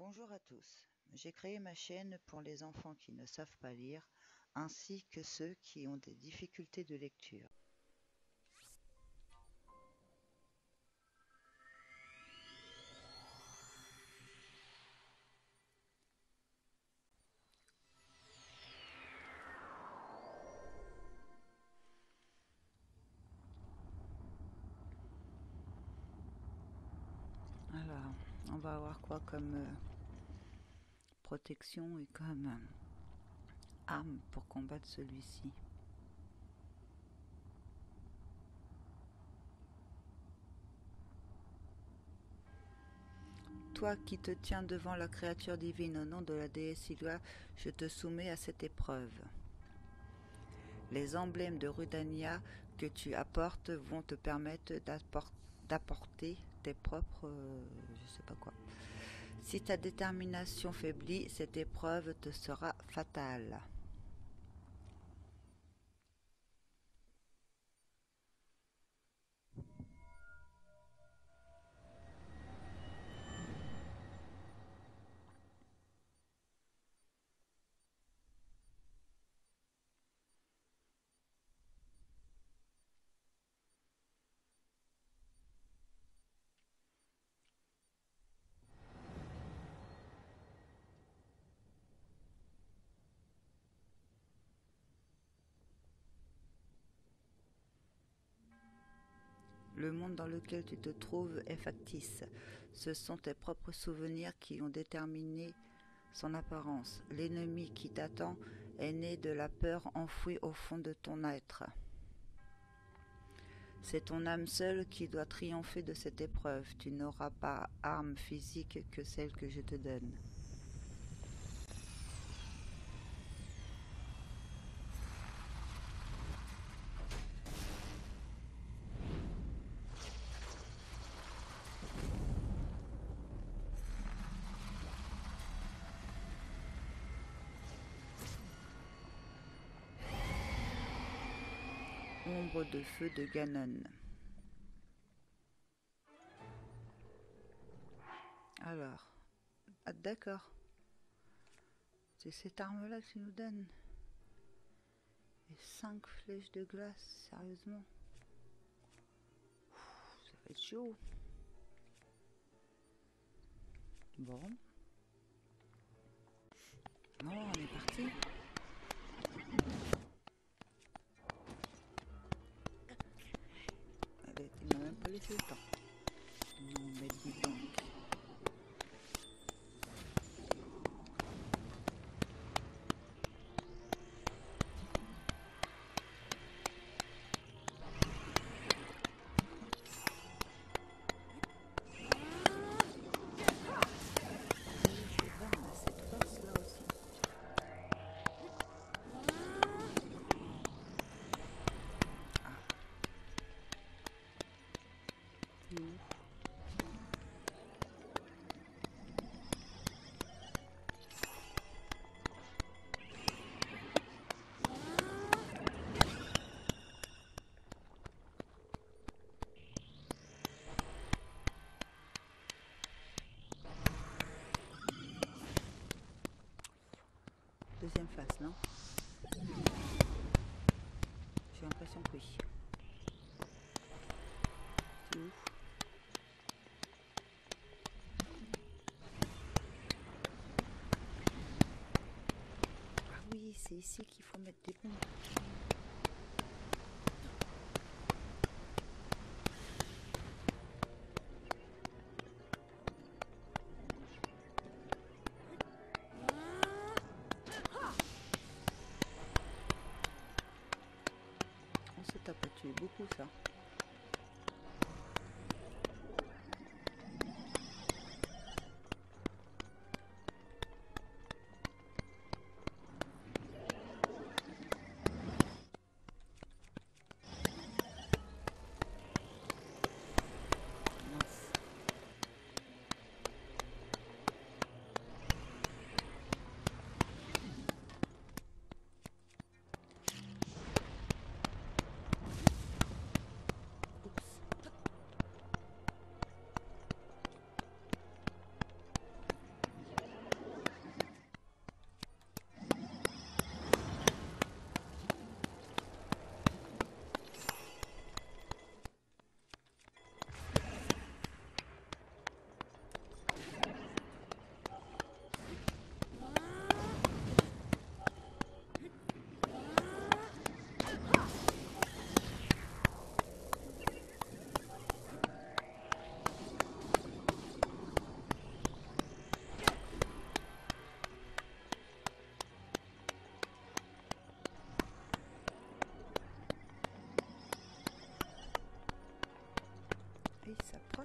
Bonjour à tous. J'ai créé ma chaîne pour les enfants qui ne savent pas lire, ainsi que ceux qui ont des difficultés de lecture. Alors, on va avoir quoi comme protection et comme arme pour combattre celui-ci. Toi qui te tiens devant la créature divine au nom de la déesse Ilua, je te soumets à cette épreuve. Les emblèmes de Rudania que tu apportes vont te permettre d'apporter tes propres... je sais pas quoi. Si ta détermination faiblit, cette épreuve te sera fatale. Le monde dans lequel tu te trouves est factice. Ce sont tes propres souvenirs qui ont déterminé son apparence. L'ennemi qui t'attend est né de la peur enfouie au fond de ton être. C'est ton âme seule qui doit triompher de cette épreuve. Tu n'auras pas arme physique que celle que je te donne. Ombre de feu de Ganon. Alors, d'accord. C'est cette arme-là que tu nous donnes. Et 5 flèches de glace, sérieusement. Ça va être chaud. Bon. Bon, on est parti. Allez, tu m'as même pas laissé le temps. Non, mais dis donc. Deuxième phase, non? J'ai l'impression que oui. C'est où? Ah oui, c'est ici qu'il faut mettre des bombes. On se tape à tuer beaucoup ça.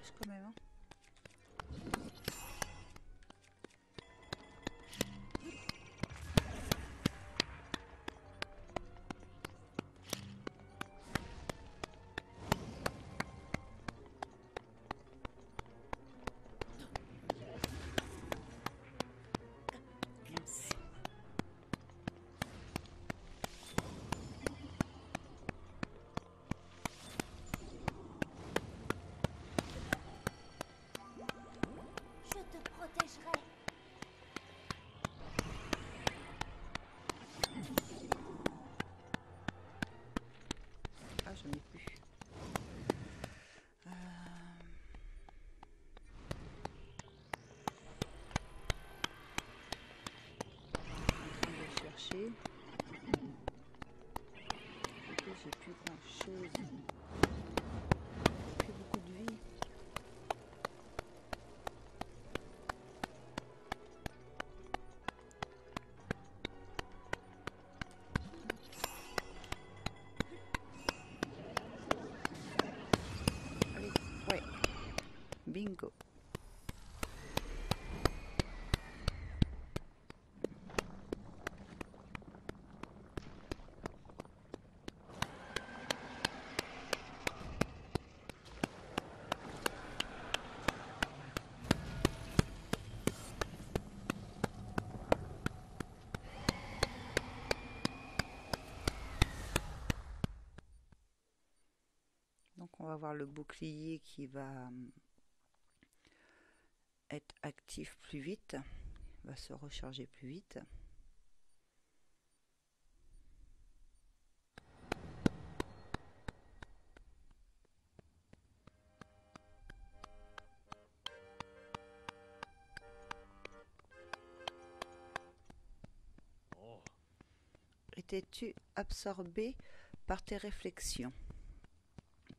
marche quand même. Hein. Ah, j'en ai plus. En train de chercher. J'ai plus grand chose. Plus beaucoup de vie. Allez, ouais. Bingo. Donc on va voir le bouclier qui va être actif plus vite, va se recharger plus vite. Étais-tu absorbé par tes réflexions?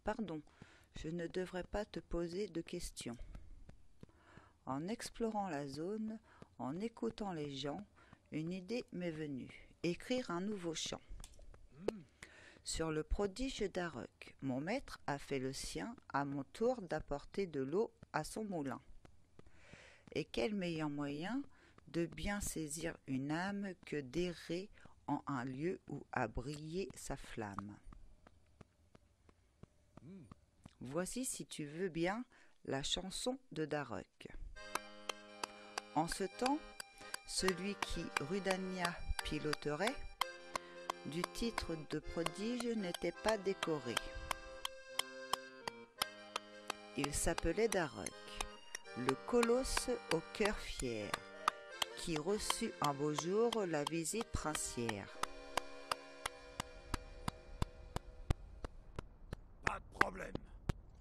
Pardon, je ne devrais pas te poser de questions. En explorant la zone, en écoutant les gens, une idée m'est venue. Écrire un nouveau chant. Sur le prodige d'Aruk, mon maître a fait le sien, à mon tour d'apporter de l'eau à son moulin. Et quel meilleur moyen de bien saisir une âme que d'errer en un lieu où a brillé sa flamme. Voici, si tu veux bien, la chanson de Daruk. En ce temps, celui qui Rudania piloterait, du titre de prodige n'était pas décoré. Il s'appelait Daruk, le colosse au cœur fier, qui reçut un beau jour la visite princière. Pas de problème,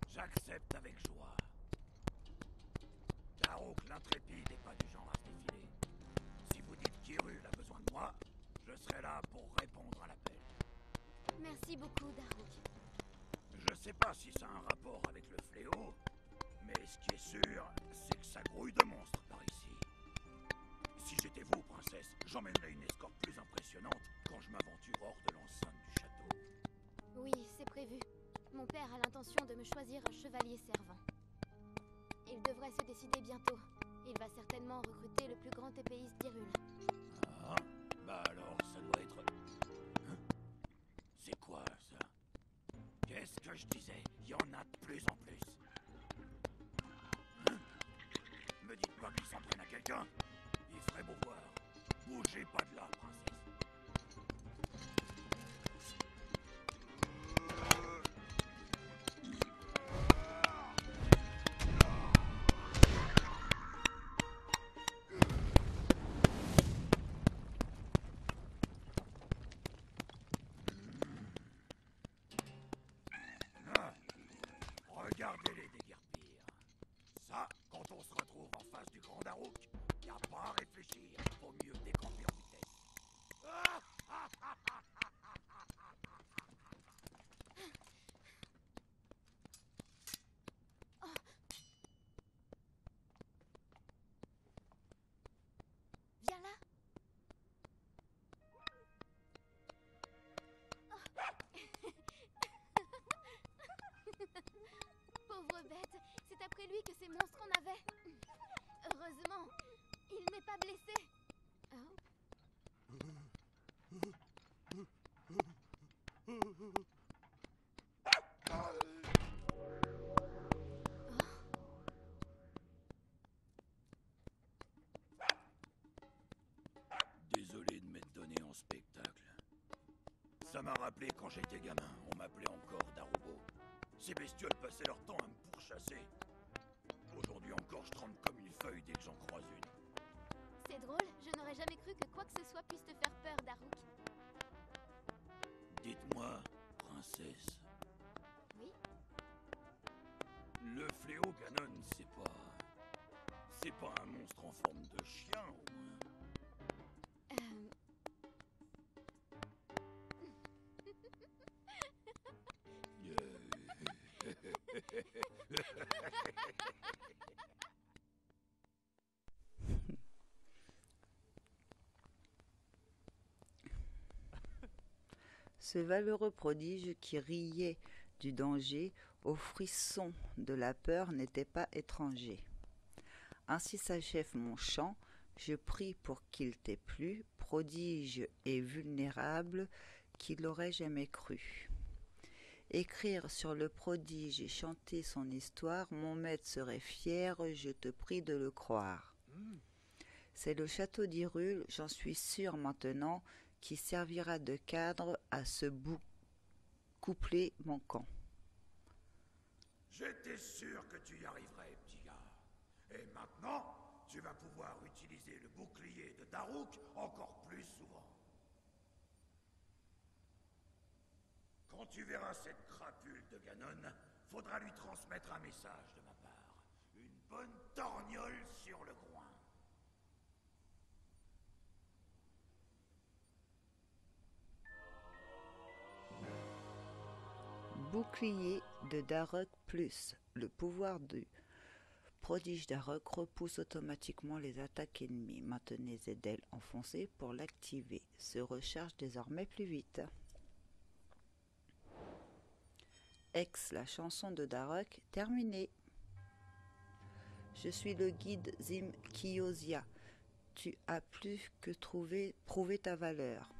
j'accepte avec joie. Daruk l'intrépide n'est pas du genre à se défiler. Si vous dites qu'Hyrule a besoin de moi, je serai là pour répondre à l'appel. Merci beaucoup, Daruk. Je sais pas si ça a un rapport avec le fléau, mais ce qui est sûr, c'est que ça grouille de monstres par ici. Si j'étais vous, princesse, j'emmènerais une escorte plus impressionnante quand je m'aventure hors de l'enceinte du château. Oui, c'est prévu. Mon père a l'intention de me choisir un chevalier servant. Il devrait se décider bientôt. Il va certainement recruter le plus grand épéiste d'Hyrule. Ah, bah alors ça doit être... Hein? C'est quoi ça? Qu'est-ce que je disais? Il y en a de plus en plus. Hein? Me dites pas qu'ils s'en prennent à quelqu'un. Il ferait beau voir. Bougez pas de là, princesse. Ah, regardez-les déguerpir. Ça, quand on se retrouve en face du grand Daruk, y a pas à réfléchir. Vaut mieux décamper en vitesse. Ah, Viens là. Pauvre bête, c'est à d'après lui que ces monstres en avaient. Heureusement, il n'est pas blessé. Oh. Désolé de m'être donné en spectacle. Ça m'a rappelé quand j'étais gamin, on m'appelait encore Darubo. Ces bestioles passaient leur temps à me pourchasser. Aujourd'hui encore, je tremble comme une feuille dès que j'en croise une. C'est drôle, je n'aurais jamais cru que quoi que ce soit puisse te faire peur, Daruk. Dites-moi, princesse. Oui? Le fléau Ganon, c'est pas... C'est pas un monstre en forme de chien, au moins. Ce valeureux prodige qui riait du danger au frisson de la peur n'était pas étranger. Ainsi s'achève mon chant, je prie pour qu'il t'ait plu, prodige et vulnérable, qui l'aurait jamais cru. Écrire sur le prodige et chanter son histoire, mon maître serait fier, je te prie de le croire. C'est le château d'Hyrule, j'en suis sûr maintenant, qui servira de cadre à ce bout couplet manquant. J'étais sûr que tu y arriverais, petit gars. Et maintenant, tu vas pouvoir utiliser le bouclier de Daruk encore plus souvent. Quand tu verras cette crapule de Ganon, faudra lui transmettre un message de ma part. Une bonne torgnole sur le groin. Bouclier de Daruk plus. Le pouvoir du prodige Daruk repousse automatiquement les attaques ennemies. Maintenez ZL enfoncé pour l'activer. Se recharge désormais plus vite. Ex la chanson de Daruk terminée. Je suis le guide Zim Kiyosia. Tu as plus que prouvé ta valeur.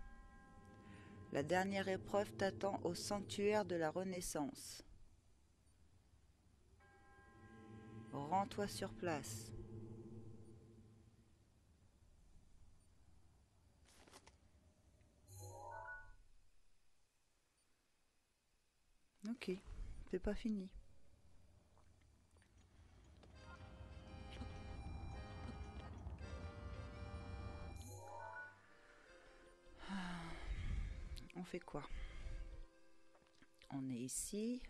La dernière épreuve t'attend au sanctuaire de la Renaissance. Rends-toi sur place. Ok, c'est pas fini. On fait quoi? On est ici.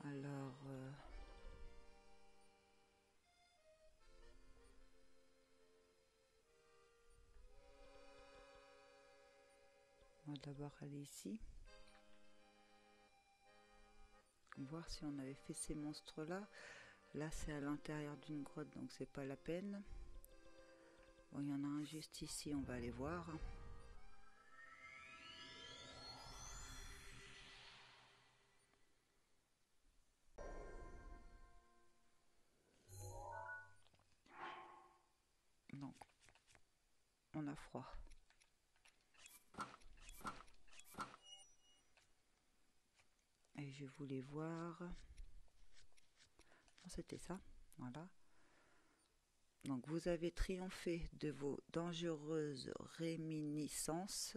Alors... on va d'abord aller ici. Voir si on avait fait ces monstres-là. Là, c'est à l'intérieur d'une grotte, donc c'est pas la peine. Bon, il y en a un juste ici, on va aller voir. Donc, on a froid. Et je voulais voir... c'était ça, voilà. Donc vous avez triomphé de vos dangereuses réminiscences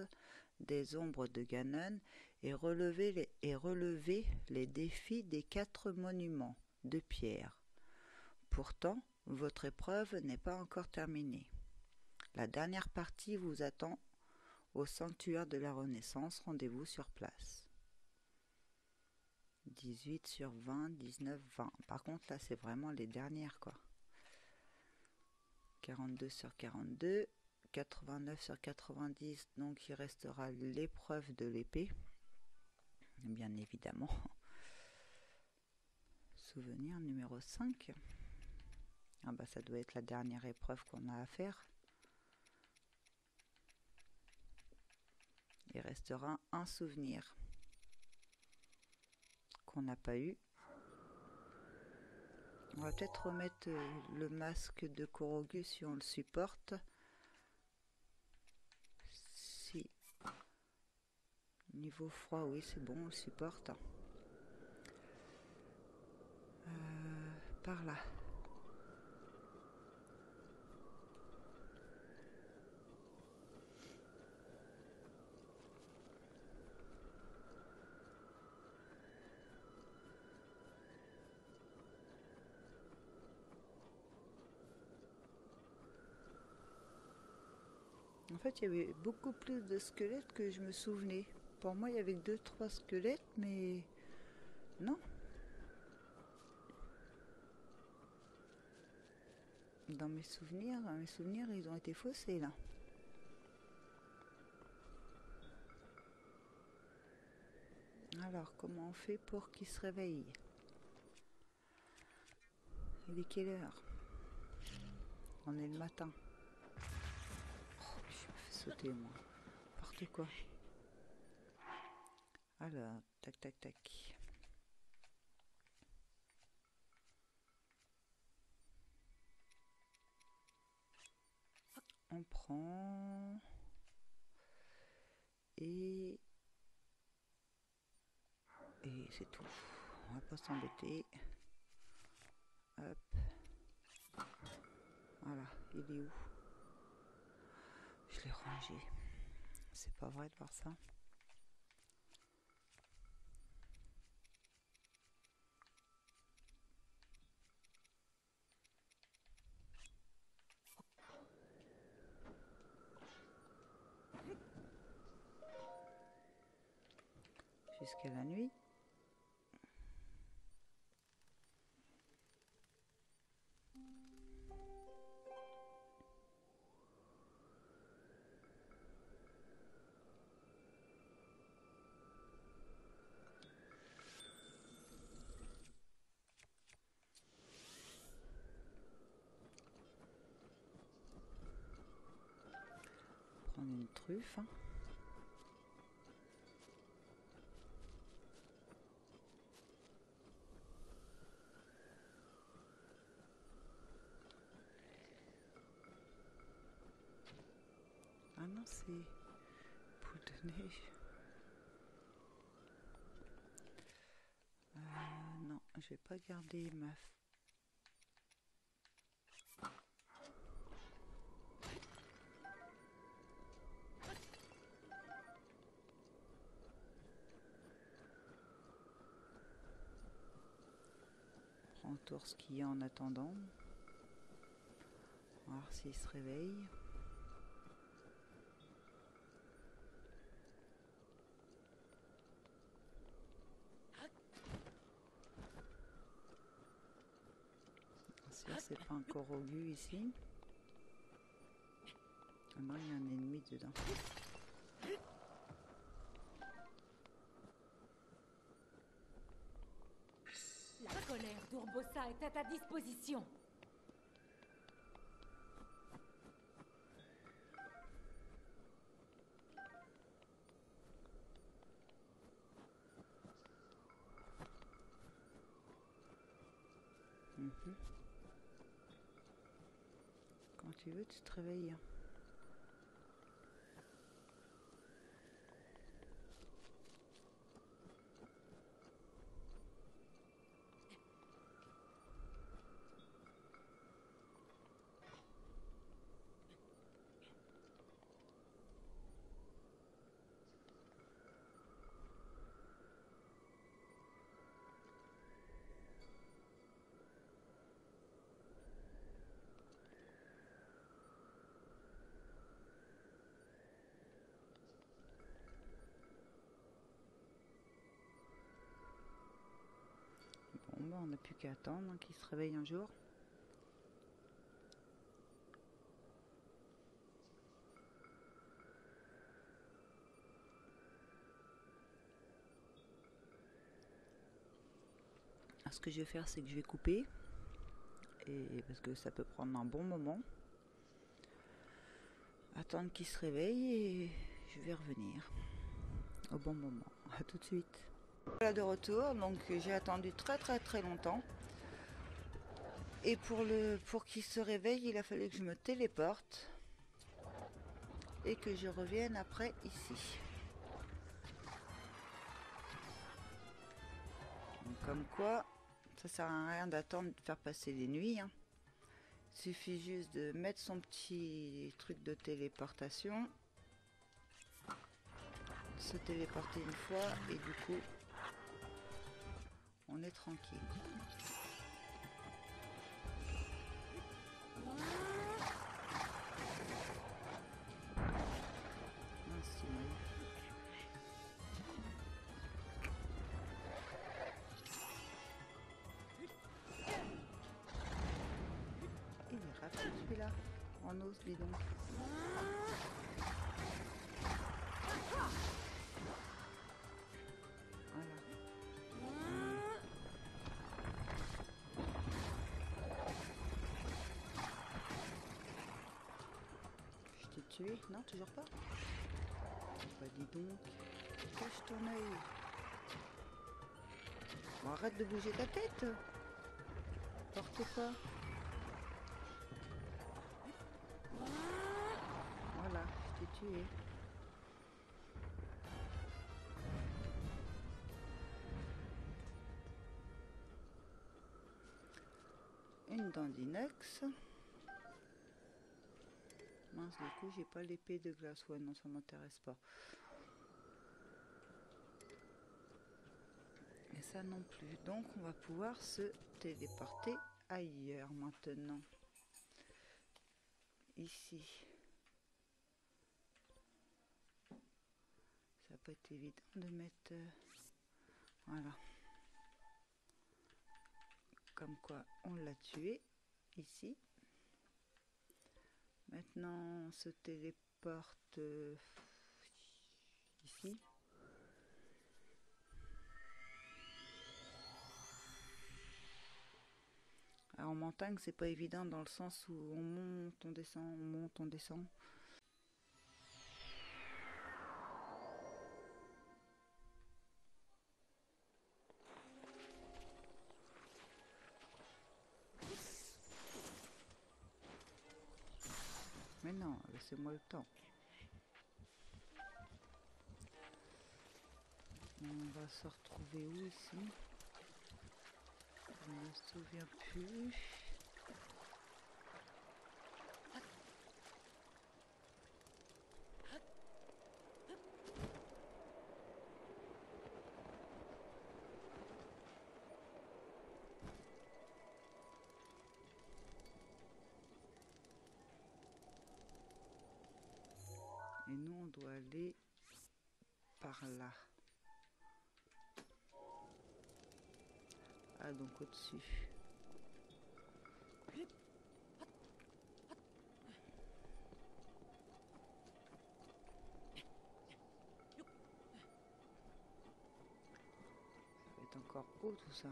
des ombres de Ganon et relevé les défis des 4 monuments de pierre. Pourtant, votre épreuve n'est pas encore terminée. La dernière partie vous attend au sanctuaire de la Renaissance. Rendez-vous sur place. 18 sur 20, 19, 20. Par contre, là, c'est vraiment les dernières, quoi. 42 sur 42, 89 sur 90, donc il restera l'épreuve de l'épée, bien évidemment. Souvenir numéro 5. Ah bah ça doit être la dernière épreuve qu'on a à faire. Il restera un souvenir qu'on n'a pas eu. On va peut-être remettre le masque de Korogu si on le supporte. Si. Niveau froid, oui, c'est bon, on le supporte. Par là. En fait, il y avait beaucoup plus de squelettes que je me souvenais. Pour moi, il y avait 2-3 squelettes, mais non. Dans mes souvenirs, ils ont été faussés là. Alors, comment on fait pour qu'ils se réveillent? Il est quelle heure? On est le matin. Oh, je me fais sauter moi. N'importe quoi. Alors, tac, tac, tac. On prend et c'est tout. On va pas s'embêter. Hop. Voilà, il est où? Je l'ai rangé. C'est pas vrai de voir ça. Jusqu'à la nuit. Prendre une truffe. Hein. Ah non, c'est boule de neige. Non, je vais pas garder ma... Prends un tour skier en attendant. On va voir s'il se réveille. C'est pas un Korogu ici. Ah non, il y a un ennemi dedans. La colère d'Urbosa est à ta disposition. Quand tu veux, tu te réveilles. Bon, bah, on n'a plus qu'à attendre qu'il se réveille un jour. Ce que je vais faire, c'est que je vais couper. Et parce que ça peut prendre un bon moment. Attendre qu'il se réveille et je vais revenir au bon moment. À tout de suite. Voilà de retour, donc j'ai attendu très longtemps. Et pour qu'il se réveille, il a fallu que je me téléporte. Et que je revienne après ici. Donc, comme quoi, ça sert à rien d'attendre de faire passer les nuits. Hein. Il suffit juste de mettre son petit truc de téléportation. Se téléporter une fois et du coup, on est tranquille. Il est rapide celui-là, en os, dis donc. Voilà. Je t'ai tué? Non, toujours pas? Bah dis donc, cache ton œil. Bon, arrête de bouger ta tête. Porte pas. Voilà, je t'ai tué. Une dent d'inox. Mince, du coup, j'ai pas l'épée de glace. Ouais, non, ça m'intéresse pas. Et ça non plus. Donc, on va pouvoir se téléporter ailleurs maintenant. Ici. Ça peut être évident de mettre... voilà. Comme quoi, on l'a tué. Ici. Maintenant, on se téléporte ici. Alors, en montagne, c'est pas évident dans le sens où on monte, on descend, on monte, on descend. Mais non, laissez-moi le temps. On va se retrouver où ici? Je ne me souviens plus. Et nous, on doit aller par là. Ah, donc au-dessus. Ça va être encore haut tout ça.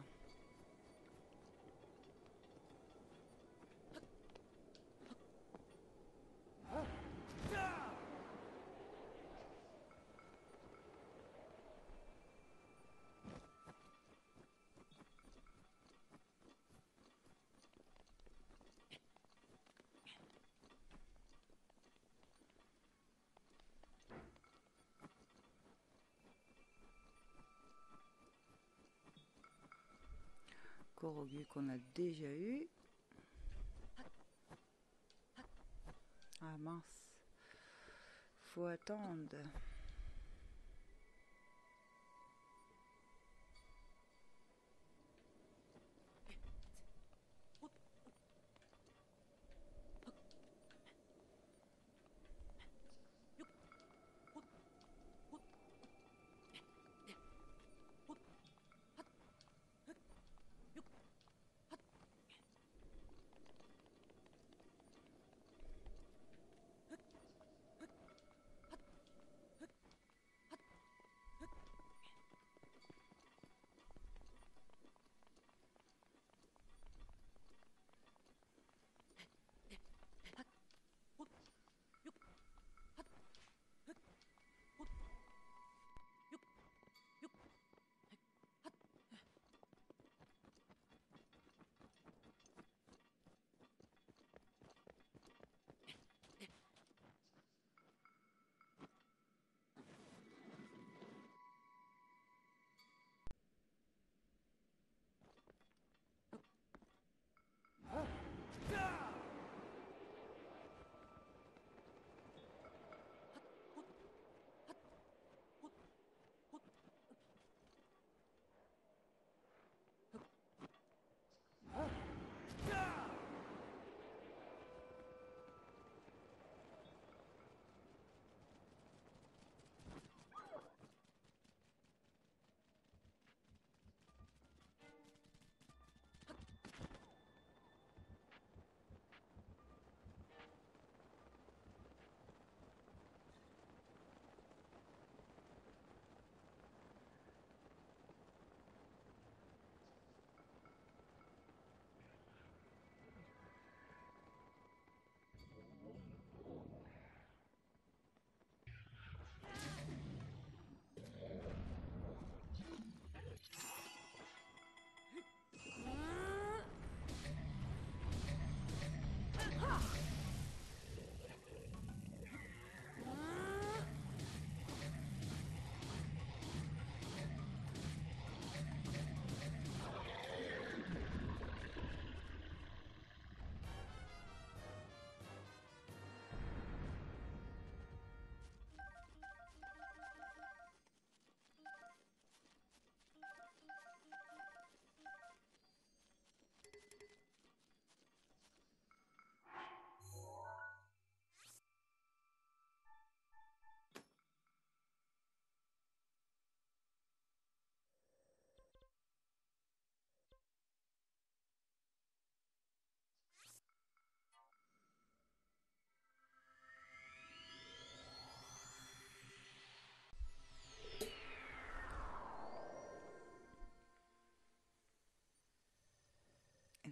Corrogué qu'on a déjà eu. Ah mince. Faut attendre.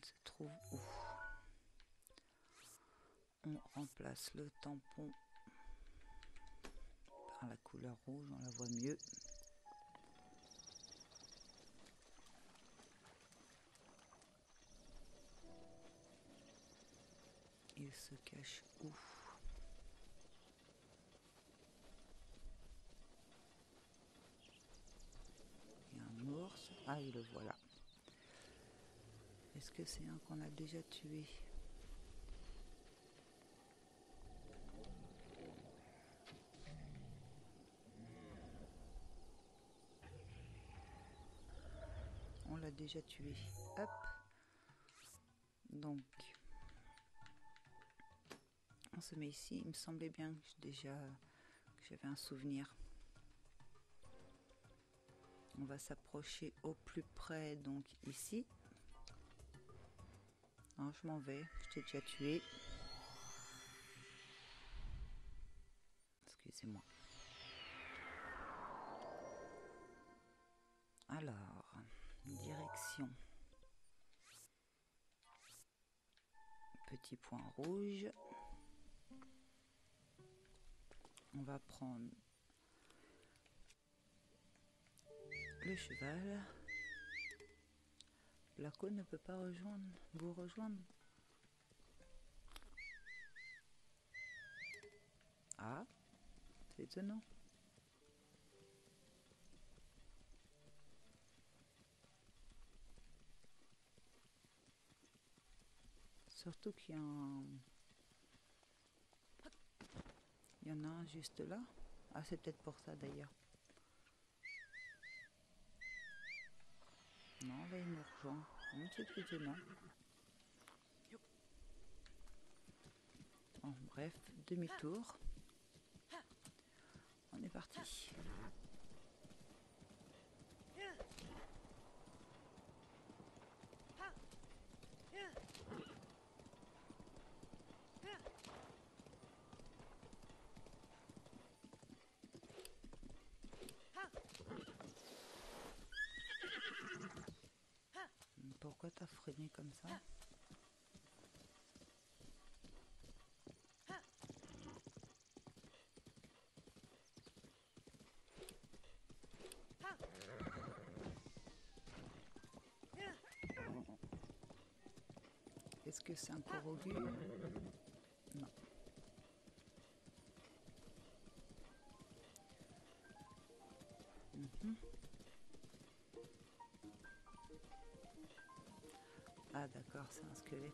Elle se trouve où? On remplace le tampon par la couleur rouge, on la voit mieux. Il se cache où? Il y a un ours. Ah, il le voilà. Est-ce que c'est un qu'on a déjà tué? On l'a déjà tué. Hop. Donc, on se met ici. Il me semblait bien que j'avais un souvenir. On va s'approcher au plus près, donc ici. Non, je m'en vais. Je t'ai déjà tué. Excusez-moi. Alors, direction. Petit point rouge. On va prendre le cheval. Flaco ne peut pas vous rejoindre. Ah, c'est étonnant. Surtout qu'il y a il y en a un juste là. Ah, c'est peut-être pour ça d'ailleurs. Non, là il nous rejoint. C'est étonnant. Bon, bref, demi-tour. On est parti. Pourquoi t'as freiné comme ça? Est-ce que c'est un corrogu? Non. Ah d'accord, c'est un squelette.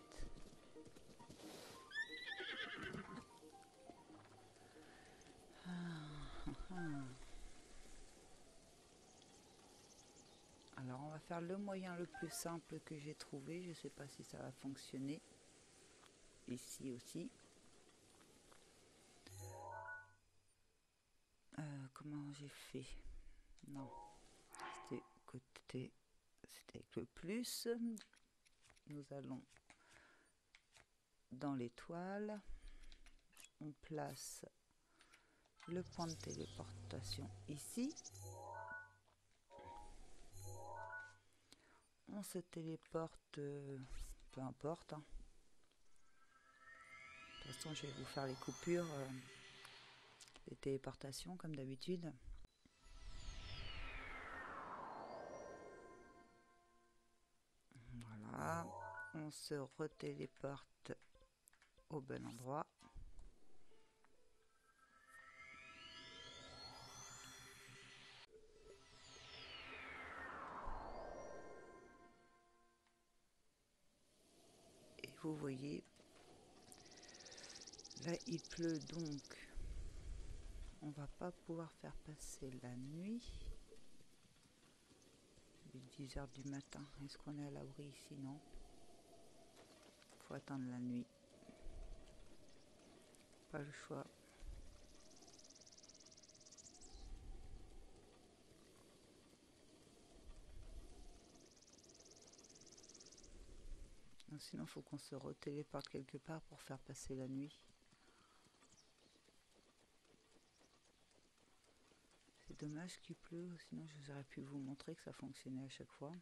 Alors on va faire le moyen le plus simple que j'ai trouvé. Je ne sais pas si ça va fonctionner. Ici aussi. Comment j'ai fait? Non. C'était côté. C'était avec le plus. Nous allons dans l'étoile. On place le point de téléportation ici. On se téléporte, peu importe. Hein. De toute façon, je vais vous faire les coupures, les téléportations comme d'habitude. Voilà, on se retéléporte au bon endroit. Et vous voyez, là il pleut donc on va pas pouvoir faire passer la nuit. Il est 10 h du matin. Est-ce qu'on est à l'abri ici? Non. Faut attendre la nuit. Pas le choix. Sinon, il faut qu'on se retéléporte quelque part pour faire passer la nuit. C'est dommage qu'il pleut, sinon je vous aurais pu vous montrer que ça fonctionnait à chaque fois.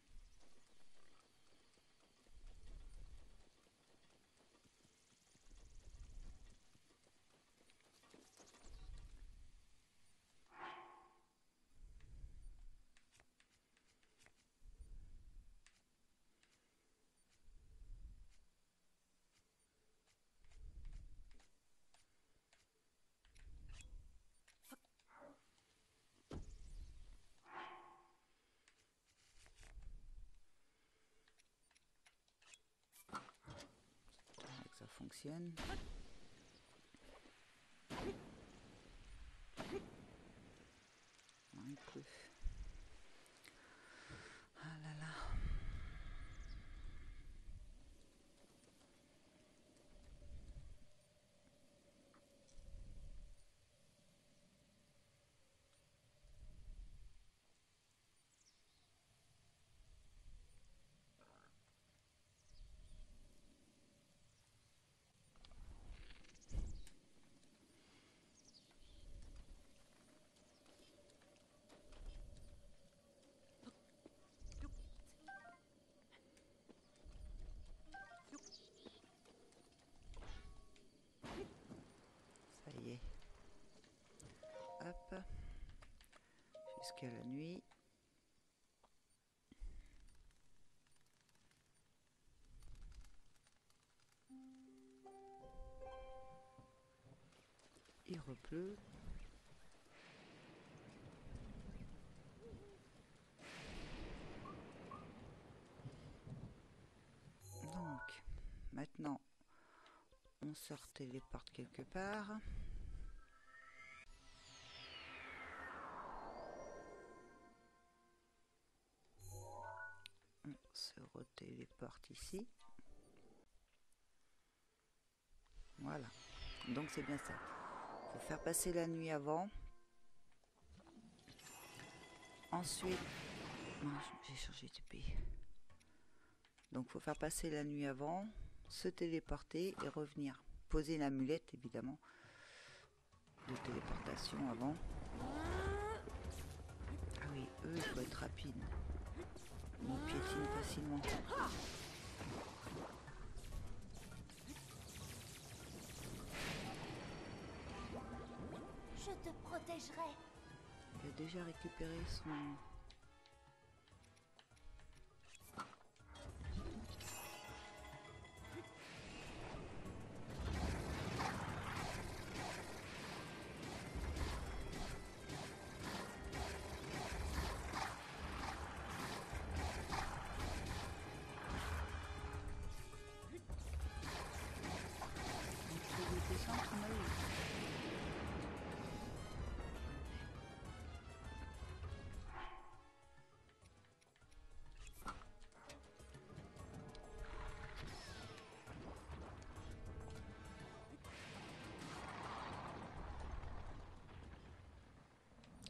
fonctionne. Un peu. Ah là là. Ça y est. Hop. Jusqu'à la nuit. Il repleut. Donc, maintenant, on se téléporte quelque part. On se retéléporte ici. Voilà. Donc c'est bien ça. Faut faire passer la nuit avant. Ensuite, j'ai changé de pays. Donc faut faire passer la nuit avant, se téléporter et revenir. Poser l'amulette évidemment de téléportation avant. Ah oui, eux il faut être rapide. On piétine facilement. Je te protégerai. Il a déjà récupéré son...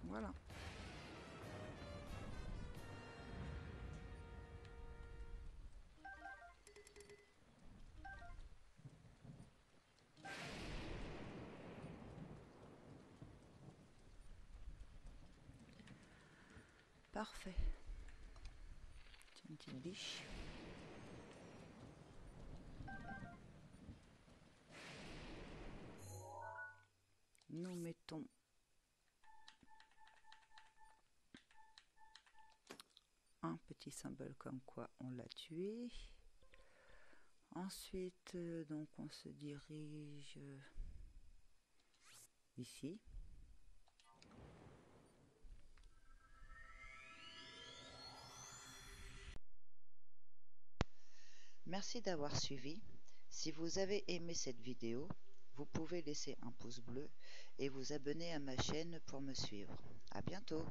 Voilà. Parfait. C'est une petite biche. Nous mettons un petit symbole comme quoi on l'a tué. Ensuite, donc on se dirige ici. Merci d'avoir suivi. Si vous avez aimé cette vidéo, vous pouvez laisser un pouce bleu et vous abonner à ma chaîne pour me suivre. À bientôt.